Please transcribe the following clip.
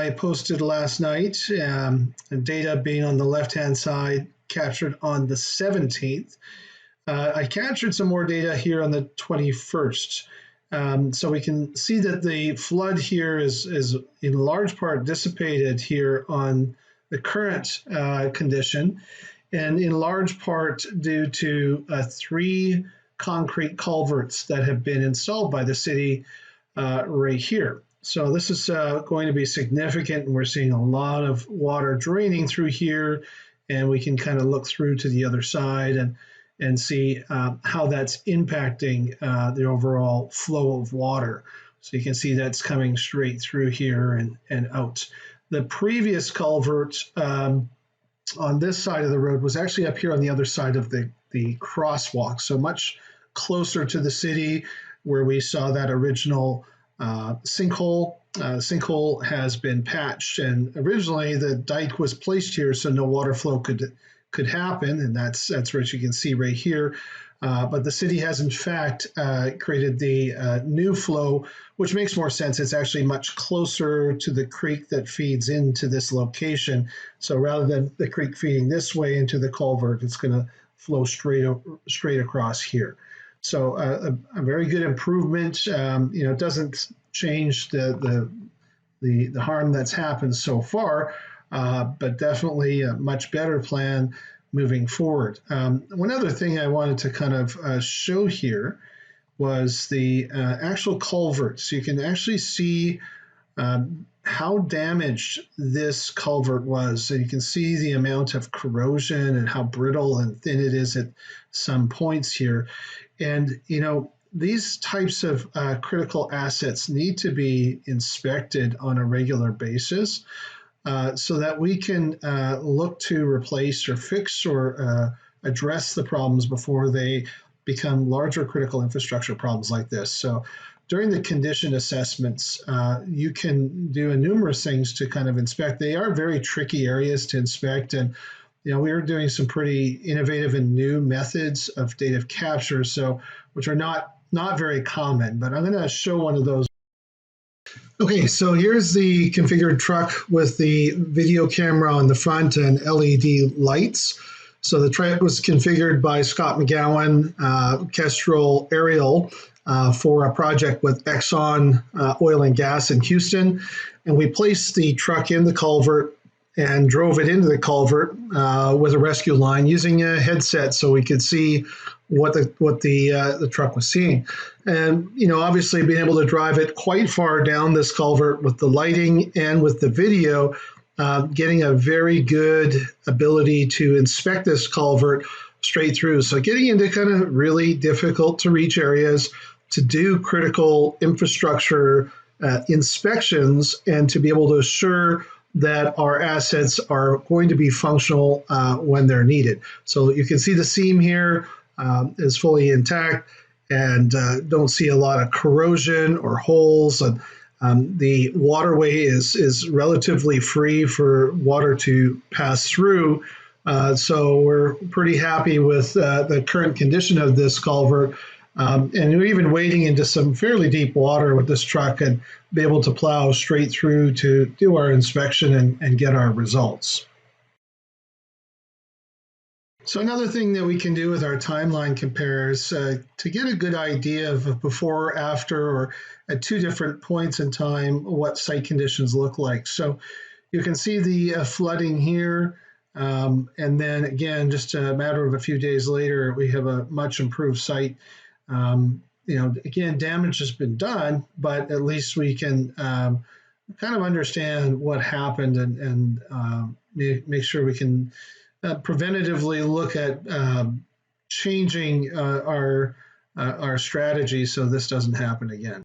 I posted last night, and data being on the left-hand side, captured on the 17th. I captured some more data here on the 21st. So we can see that the flood here is in large part dissipated here on the current condition, and in large part due to 3 concrete culverts that have been installed by the city right here. So this is going to be significant, and we're seeing a lot of water draining through here, and we can kind of look through to the other side and see how that's impacting the overall flow of water. So you can see that's coming straight through here and out. The previous culvert on this side of the road was actually up here on the other side of the crosswalk, so much closer to the city where we saw that original sinkhole. Sinkhole has been patched, and originally the dike was placed here so no water flow could happen, and that's what you can see right here. But the city has in fact created the new flow, which makes more sense. It's actually much closer to the creek that feeds into this location. So rather than the creek feeding this way into the culvert, it's going to flow straight across here. So a very good improvement. It doesn't change the harm that's happened so far, but definitely a much better plan moving forward. One other thing I wanted to kind of show here was the actual culvert. So you can actually see how damaged this culvert was. So you can see the amount of corrosion and how brittle and thin it is at some points here. And, these types of critical assets need to be inspected on a regular basis so that we can look to replace or fix or address the problems before they become larger critical infrastructure problems like this. So during the condition assessments, you can do numerous things to kind of inspect. They are very tricky areas to inspect, and we are doing some pretty innovative and new methods of data capture, which are not very common, but I'm going to show one of those. Okay, so here's the configured truck with the video camera on the front and LED lights. So the truck was configured by Scott McGowan, Kestrel Aerial, for a project with Exxon Oil and Gas in Houston. And we placed the truck in the culvert and drove it into the culvert with a rescue line using a headset so we could see what the truck was seeing. And, obviously being able to drive it quite far down this culvert with the lighting and with the video, getting a very good ability to inspect this culvert straight through. So getting into kind of really difficult to reach areas to do critical infrastructure inspections and to be able to assure that our assets are going to be functional when they're needed. So you can see the seam here is fully intact and don't see a lot of corrosion or holes. And the waterway is relatively free for water to pass through. So we're pretty happy with the current condition of this culvert. And we're even wading into some fairly deep water with this truck and be able to plow straight through to do our inspection and get our results. So another thing that we can do with our timeline compares to get a good idea of before or after or at 2 different points in time what site conditions look like. So you can see the flooding here. And then again, just a matter of a few days later, we have a much improved site. Again, damage has been done, but at least we can kind of understand what happened and make sure we can preventatively look at changing our strategy so this doesn't happen again.